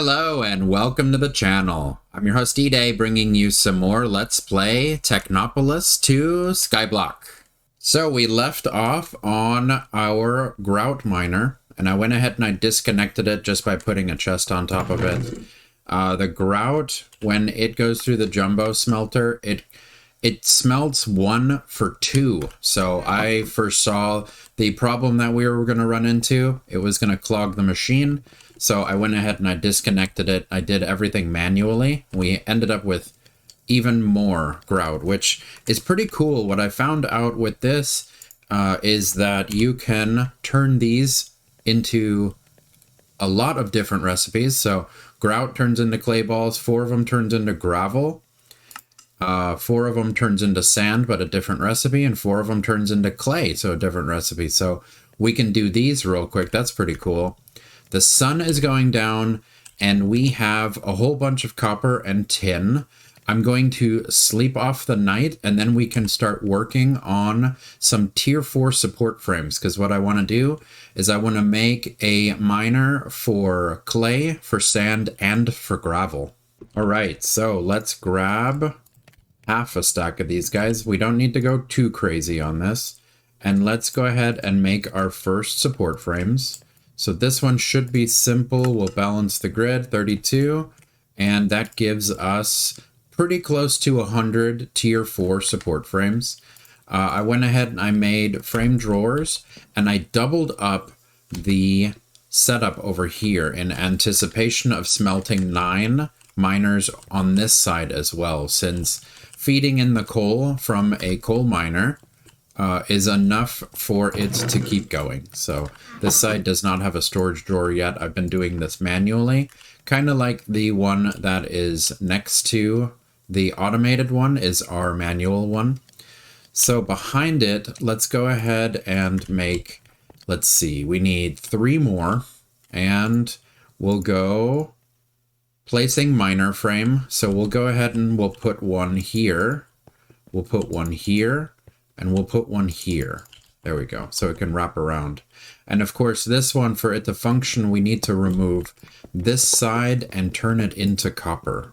Hello and welcome to the channel. I'm your host E-Day, bringing you some more Let's Play Technopolis to Skyblock. So we left off on our grout miner, and I went ahead and I disconnected it just by putting a chest on top of it. The grout, when it goes through the jumbo smelter, it smelts 1 for 2. So I foresaw the problem that we were going to run into. It was going to clog the machine. So I went ahead and I disconnected it. I did everything manually. We ended up with even more grout, which is pretty cool. What I found out with this is that you can turn these into a lot of different recipes. So grout turns into clay balls. 4 of them turns into gravel. 4 of them turns into sand, but a different recipe. And 4 of them turns into clay, so a different recipe. So we can do these real quick. That's pretty cool. The sun is going down, and we have a whole bunch of copper and tin. I'm going to sleep off the night, and then we can start working on some tier 4 support frames, because what I want to do is I want to make a miner for clay, for sand, and for gravel. All right, so let's grab half a stack of these guys. We don't need to go too crazy on this. And let's go ahead and make our first support frames. So this one should be simple. We'll balance the grid, 32, and that gives us pretty close to 100 tier 4 support frames. I went ahead and I made frame drawers, and I doubled up the setup over here in anticipation of smelting 9 miners on this side as well, since feeding in the coal from a coal miner is enough for it to keep going. So this side does not have a storage drawer yet. I've been doing this manually, kind of like the one that is next to the automated one is our manual one. So behind it, let's go ahead and make, let's see, we need 3 more, and we'll go placing miner frame. So we'll go ahead and we'll put one here. We'll put one here. And we'll put one here. There we go. So it can wrap around. And of course, this one, for it to function, we need to remove this side and turn it into copper.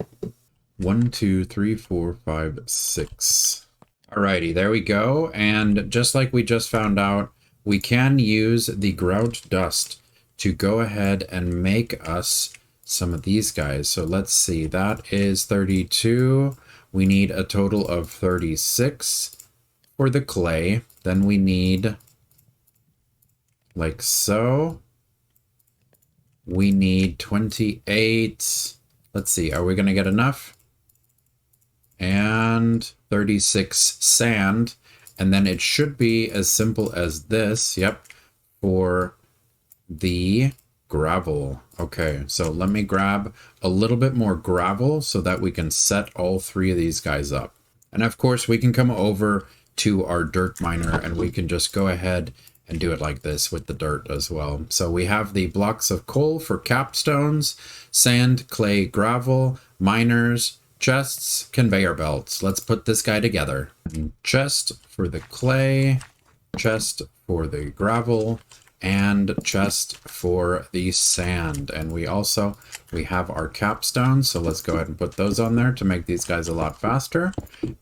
1, 2, 3, 4, 5, 6. Alrighty, there we go. And just like we just found out, we can use the grout dust to go ahead and make us some of these guys. So let's see, that is 32. We need a total of 36. For the clay, then we need, like so, we need 28. Let's see, are we going to get enough? And 36 sand, and then it should be as simple as this, yep, for the gravel. Okay, so let me grab a little bit more gravel so that we can set all 3 of these guys up. And of course, we can come over to our dirt miner, and we can just go ahead and do it like this with the dirt as well. So we have the blocks of coal for capstones, sand, clay, gravel, miners, chests, conveyor belts. Let's put this guy together. Chest for the clay, chest for the gravel, and chest for the sand. And we have our capstones, so let's go ahead and put those on there to make these guys a lot faster.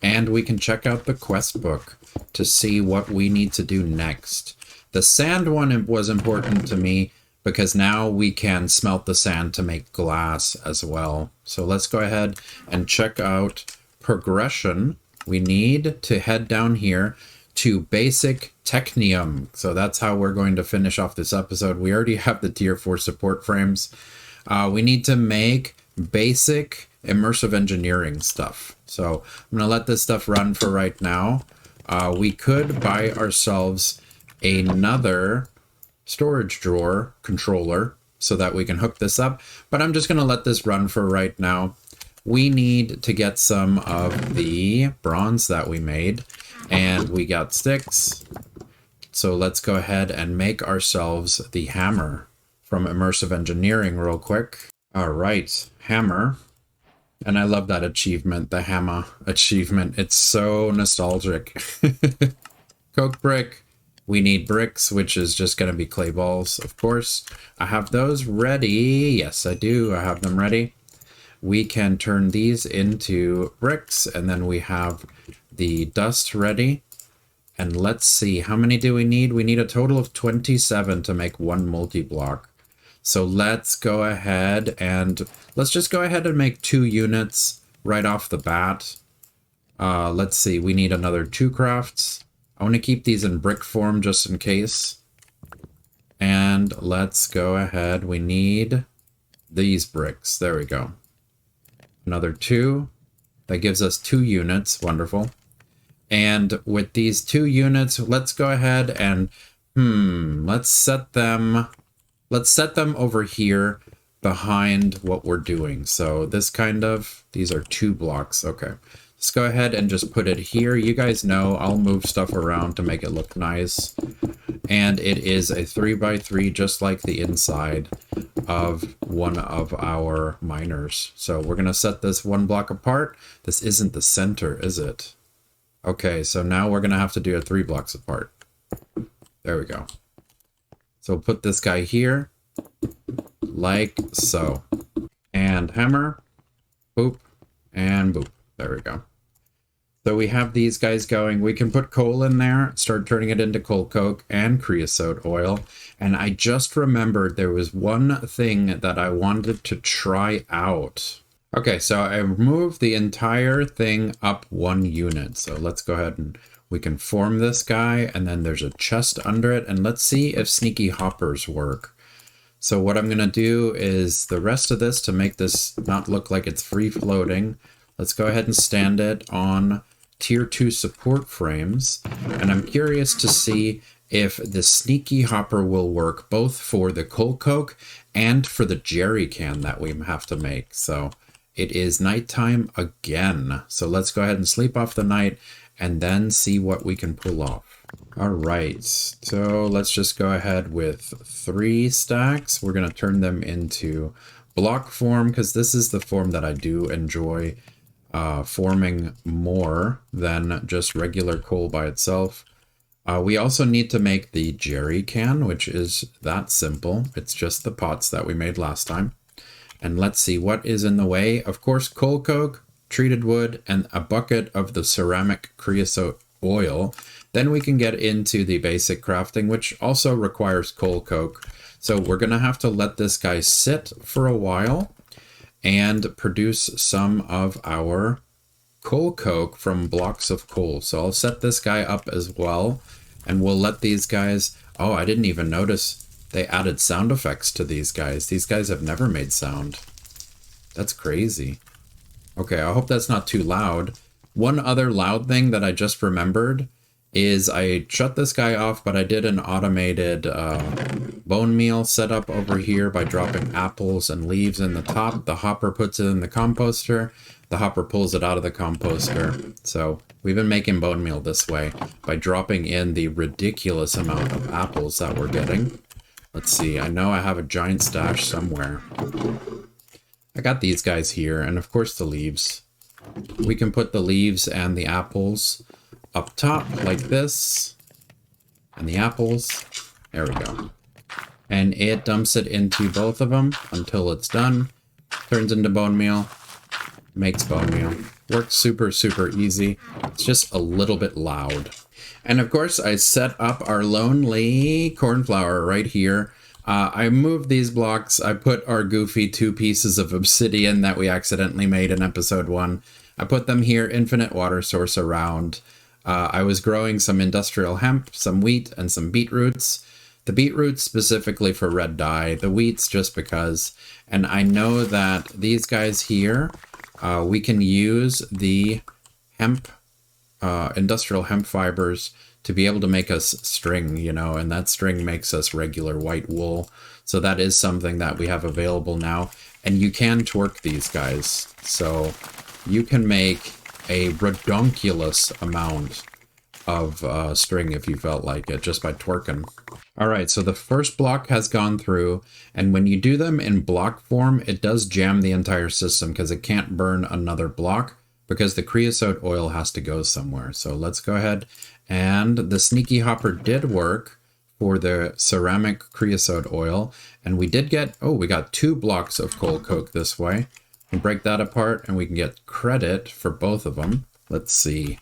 And we can check out the quest book to see what we need to do next. The sand one was important to me because now we can smelt the sand to make glass as well. So let's go ahead and check out progression. We need to head down here to basic Technium. So that's how we're going to finish off this episode. We already have the tier 4 support frames. We need to make basic immersive engineering stuff. So I'm going to let this stuff run for right now. We could buy ourselves another storage drawer controller so that we can hook this up, but I'm just going to let this run for right now. We need to get some of the bronze that we made, and we got sticks. So let's go ahead and make ourselves the hammer from immersive engineering real quick. All right, hammer. And I love that achievement, the hammer achievement. It's so nostalgic. Coke brick, We need bricks, which is just going to be clay balls, of course. I have those ready. Yes, I do. I have them ready. We can turn these into bricks, and then we have the dust ready. And let's see, how many do we need? We need a total of 27 to make one multi-block. So let's go ahead and let's just go ahead and make 2 units right off the bat. Let's see, we need another 2 crafts. I want to keep these in brick form just in case. And let's go ahead. We need these bricks. There we go. Another 2. That gives us 2 units. Wonderful. And with these 2 units, let's go ahead and let's set them over here behind what we're doing. So this these are 2 blocks. Okay. Let's go ahead and just put it here. You guys know I'll move stuff around to make it look nice. And it is a 3x3, just like the inside of one of our miners. So we're going to set this 1 block apart. This isn't the center, is it? Okay, so now we're going to have to do it 3 blocks apart. There we go. So we'll put this guy here, like so. And hammer, boop, and boop. There we go. So we have these guys going. We can put coal in there, start turning it into coal coke and creosote oil. And I just remembered there was one thing that I wanted to try out. Okay, so I moved the entire thing up 1 unit. So let's go ahead and we can form this guy, and then there's a chest under it. And let's see if sneaky hoppers work. So what I'm gonna do is the rest of this, to make this not look like it's free floating, let's go ahead and stand it on tier 2 support frames. And I'm curious to see if the sneaky hopper will work both for the coal coke and for the jerry can that we have to make. So it is nighttime again. So let's go ahead and sleep off the night and then see what we can pull off. All right, so let's just go ahead with 3 stacks. We're going to turn them into block form because this is the form that I do enjoy forming more than just regular coal by itself. We also need to make the jerry can, which is that simple. It's just the pots that we made last time. And let's see what is in the way. Of course, coal coke, treated wood, and a bucket of the ceramic creosote oil. Then we can get into the basic crafting, which also requires coal coke. So we're going to have to let this guy sit for a while and produce some of our coal coke from blocks of coal. So I'll set this guy up as well, and we'll let these guys... Oh, I didn't even notice they added sound effects to these guys. These guys have never made sound. That's crazy. Okay, I hope that's not too loud. One other loud thing that I just remembered is I shut this guy off, but I did an automated bone meal setup over here by dropping apples and leaves in the top. The hopper puts it in the composter. The hopper pulls it out of the composter. So we've been making bone meal this way by dropping in the ridiculous amount of apples that we're getting. Let's see, I know I have a giant stash somewhere. I got these guys here, and of course the leaves. We can put the leaves and the apples up top like this, and the apples, there we go. And it dumps it into both of them until it's done, turns into bone meal, makes bone meal. Works super, super easy. It's just a little bit loud. And of course, I set up our lonely cornflower right here. I moved these blocks. I put our goofy 2 pieces of obsidian that we accidentally made in episode 1. I put them here, infinite water source around. I was growing some industrial hemp, some wheat, and some beetroots. The beetroots specifically for red dye, the wheats just because. And I know that these guys here, we can use the hemp, industrial hemp fibers to be able to make us string, you know, and that string makes us regular white wool. So that is something that we have available now. And you can torque these guys. So you can make a redonkulous amount of string if you felt like it, just by twerking. All right, so the first block has gone through, and when you do them in block form, it does jam the entire system because it can't burn another block because the creosote oil has to go somewhere. So let's go ahead And the sneaky hopper did work for the ceramic creosote oil. And we did get, oh, we got 2 blocks of coal coke this way. We break that apart and we can get credit for both of them. Let's see.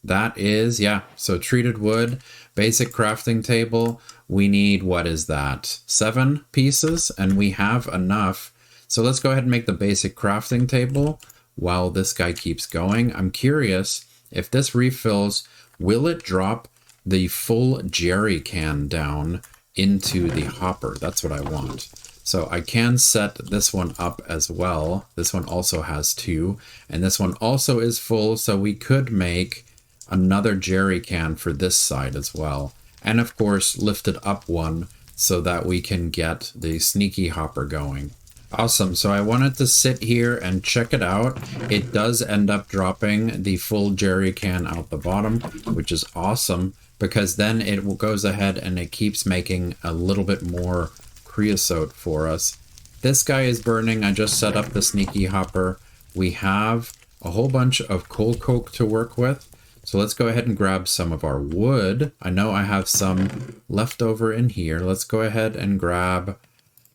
That is, yeah, so treated wood, basic crafting table. We need, what is that? 7 pieces, and we have enough. So let's go ahead and make the basic crafting table while this guy keeps going. I'm curious if this refills, will it drop the full jerry can down into the hopper? That's what I want. So I can set this one up as well. This one also has 2, and this one also is full, so we could make another jerry can for this side as well. And of course, lift it up one so that we can get the sneaky hopper going. Awesome, so I wanted to sit here and check it out. It does end up dropping the full jerry can out the bottom, which is awesome, because then it goes ahead and it keeps making a little bit more creosote for us. This guy is burning. I just set up the sneaky hopper. We have a whole bunch of coal coke to work with. So let's go ahead and grab some of our wood. I know I have some left over in here. Let's go ahead and grab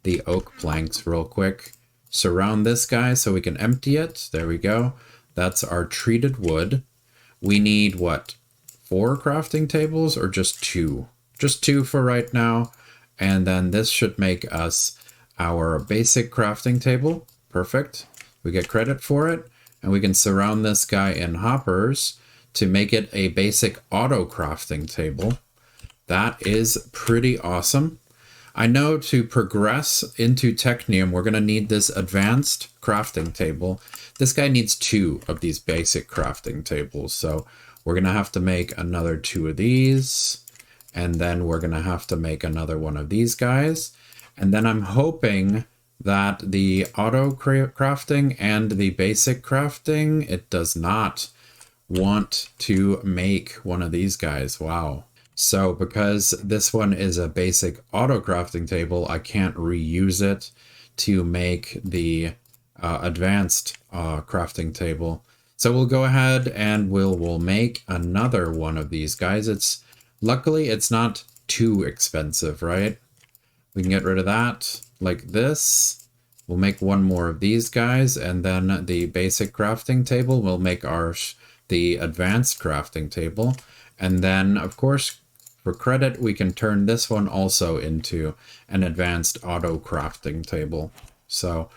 the oak planks real quick. Surround this guy so we can empty it. There we go. That's our treated wood. We need, what, 4 crafting tables or just 2? Just 2 for right now. And then this should make us our basic crafting table. Perfect. We get credit for it. And we can surround this guy in hoppers to make it a basic auto crafting table. That is pretty awesome. I know to progress into Technium, we're going to need this advanced crafting table. This guy needs 2 of these basic crafting tables. So we're going to have to make another 2 of these. And then we're going to have to make another one of these guys. And then I'm hoping that the auto crafting and the basic crafting, it does not want to make one of these guys. Wow. So because this one is a basic auto crafting table, I can't reuse it to make the advanced crafting table. So we'll go ahead and we'll make another one of these guys. Luckily, it's not too expensive, right? We can get rid of that like this. We'll make one more of these guys, and then the basic crafting table will make the advanced crafting table. And then, of course, for credit, we can turn this one also into an advanced auto crafting table. So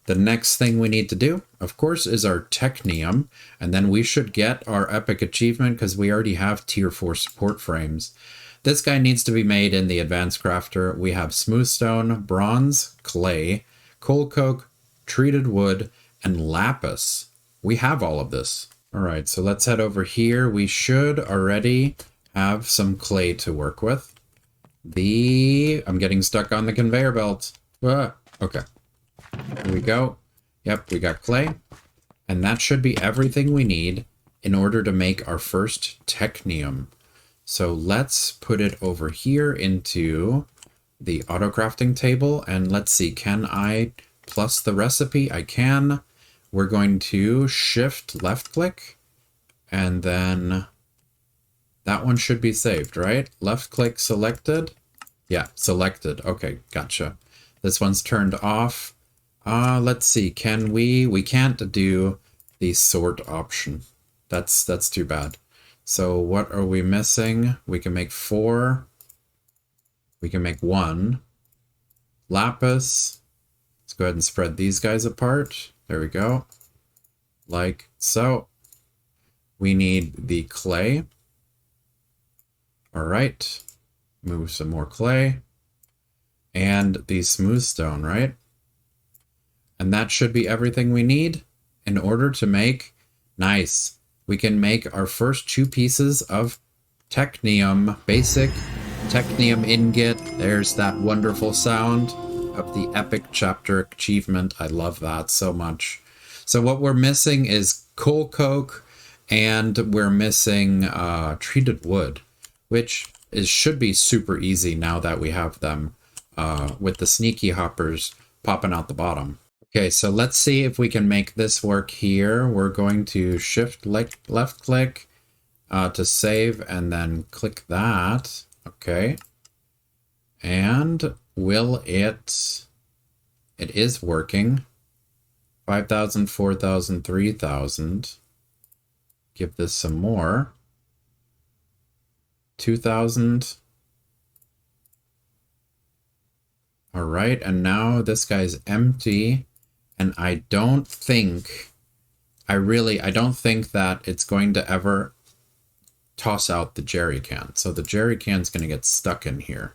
the next thing we need to do, of course, is our Technium, and then we should get our epic achievement because we already have tier 4 support frames. This guy needs to be made in the advanced crafter. We have smooth stone, bronze, clay, coal coke, treated wood, and lapis. We have all of this. All right, so let's head over here. We should already have some clay to work with. I'm getting stuck on the conveyor belt. Okay. Here we go. Yep, we got clay. And that should be everything we need in order to make our first Technium. So let's put it over here into the auto crafting table. And let's see, can I plus the recipe? I can. We're going to shift left click. And then that one should be saved, right? Left click selected. Yeah, selected. Okay, gotcha. This one's turned off. Let's see, can we can't do the sort option. That's too bad. So what are we missing? We can make 4. We can make 1. Lapis. Let's go ahead and spread these guys apart. There we go. Like so. We need the clay. All right. Move some more clay. And the smooth stone, right? And that should be everything we need in order to make, nice. We can make our first 2 pieces of Technium, basic Technium ingot. There's that wonderful sound of the epic chapter achievement. I love that so much. So what we're missing is coal coke, and we're missing treated wood, which should be super easy now that we have them with the sneaky hoppers popping out the bottom. Okay, so let's see if we can make this work here. We're going to shift left click, to save and then click that. Okay. And will it... It is working. 5,000, 4,000, 3,000. Give this some more. 2,000. All right, and now this guy's empty, and I don't think that it's going to ever toss out the jerry can. So the jerry can's going to get stuck in here.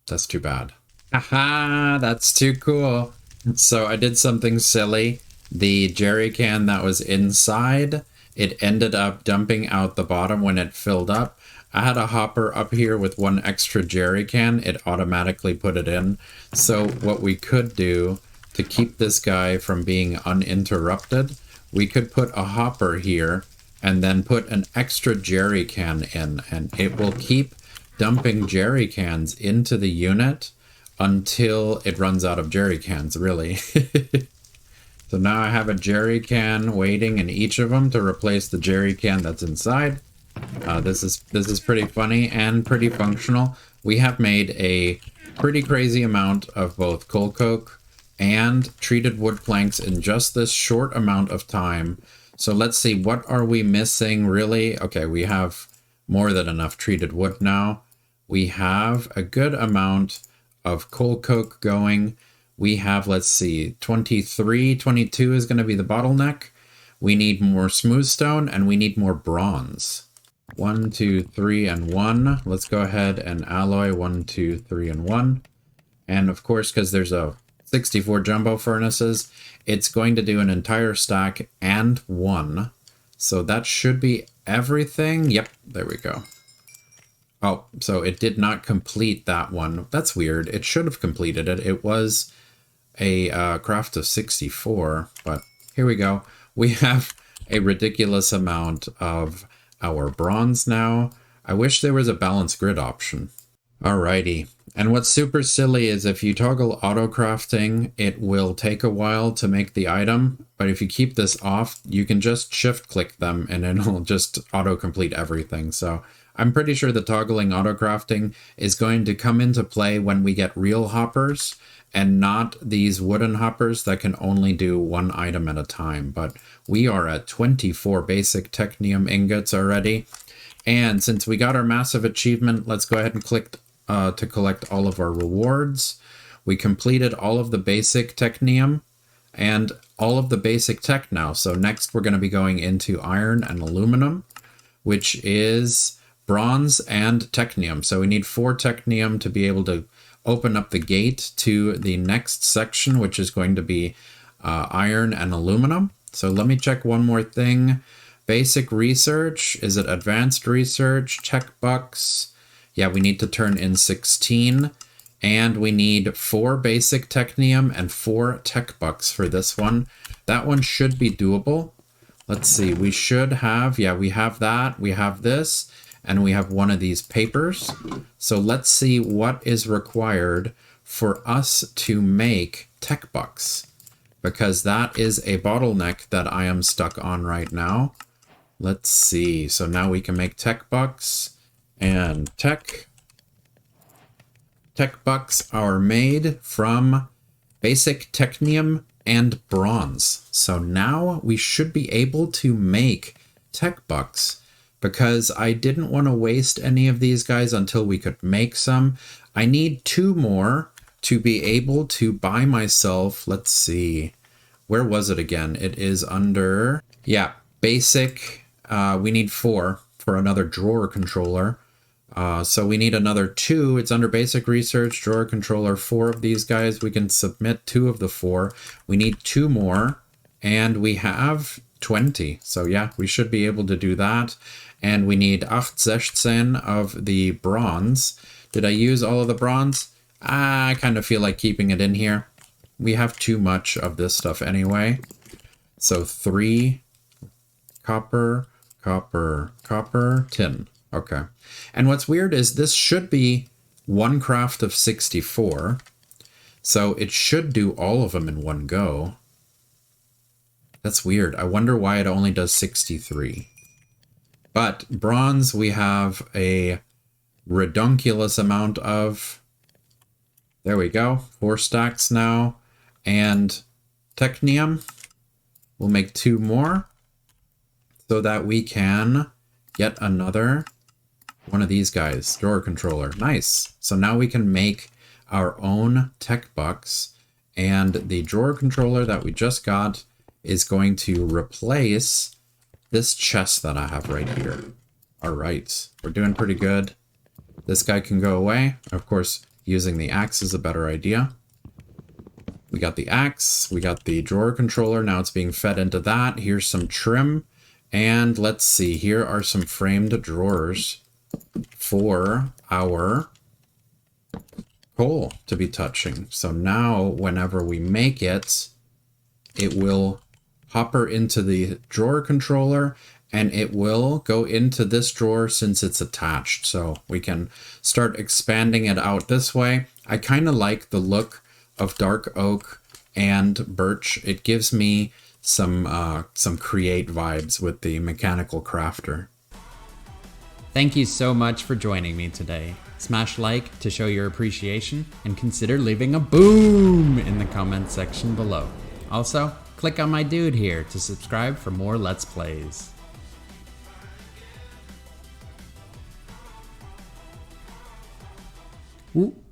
That's too bad. Haha, that's too cool. So I did something silly. The jerry can that was inside, it ended up dumping out the bottom when it filled up. I had a hopper up here with one extra jerry can. It automatically put it in. So what we could do to keep this guy from being uninterrupted, we could put a hopper here and then put an extra jerry can in, and it will keep dumping jerry cans into the unit until it runs out of jerry cans, really. So now I have a jerry can waiting in each of them to replace the jerry can that's inside. This is pretty funny and pretty functional. We have made a pretty crazy amount of both coal coke and treated wood planks in just this short amount of time. So let's see, what are we missing really? Okay, we have more than enough treated wood now. We have a good amount of coal coke going. We have, let's see, 23, 22 is going to be the bottleneck. We need more smooth stone and we need more bronze. 1, 2, 3, and 1. Let's go ahead and alloy 1, 2, 3, and 1. And of course, because there's a 64 jumbo furnaces, it's going to do an entire stack and 1. So that should be everything. Yep, there we go. Oh, so it did not complete that one. That's weird. It should have completed it. It was a craft of 64, but here we go. We have a ridiculous amount of our bronze now. I wish there was a balanced grid option. Alrighty. And what's super silly is if you toggle auto crafting, it will take a while to make the item. But if you keep this off, you can just shift click them and it'll just auto complete everything. So I'm pretty sure the toggling auto crafting is going to come into play when we get real hoppers and not these wooden hoppers that can only do one item at a time. But we are at 24 basic Technium ingots already. And since we got our massive achievement, let's go ahead and click to collect all of our rewards. We completed all of the basic Technium and all of the basic tech now. So next we're going to be going into iron and aluminum, which is bronze and Technium. So we need 4 Technium to be able to open up the gate to the next section, which is going to be iron and aluminum. So let me check one more thing. Basic research, is it advanced research, tech bucks? Yeah, we need to turn in 16, and we need 4 basic Technium and 4 tech bucks for this one. That one should be doable. Let's see, we should have, yeah, we have that, we have this, and we have one of these papers. So let's see what is required for us to make tech bucks, because that is a bottleneck that I am stuck on right now. Let's see. So now we can make tech bucks, and tech bucks are made from basic Technium and bronze. So now we should be able to make tech bucks, because I didn't want to waste any of these guys until we could make some. I need 2 more to be able to buy myself, let's see, where was it again? It is under, yeah, basic. We need 4 for another drawer controller. So we need another 2. It's under basic research, drawer controller, 4 of these guys. We can submit 2 of the 4. We need 2 more, and we have 20. So yeah, we should be able to do that. And we need 16 of the bronze. Did I use all of the bronze? I kind of feel like keeping it in here. We have too much of this stuff anyway. So 3 copper, copper, copper, tin. Okay. And what's weird is this should be 1 craft of 64. So it should do all of them in one go. That's weird. I wonder why it only does 63. But bronze, we have a redunculous amount of. There we go. 4 stacks now. And Technium, we'll make 2 more so that we can get another one of these guys. Drawer controller. Nice. So now we can make our own tech bucks. And the drawer controller that we just got is going to replace this chest that I have right here. All right. We're doing pretty good. This guy can go away. Of course, using the axe is a better idea. We got the axe, we got the drawer controller, now it's being fed into that. Here's some trim, and let's see, here are some framed drawers for our coal to be touching. So now, whenever we make it, it will hopper into the drawer controller, and it will go into this drawer since it's attached. So we can start expanding it out this way. I kind of like the look of dark oak and birch. It gives me some create vibes with the mechanical crafter. Thank you so much for joining me today. Smash like to show your appreciation, and consider leaving a boom in the comments section below. Also, click on my dude here to subscribe for more Let's Plays. Ooh.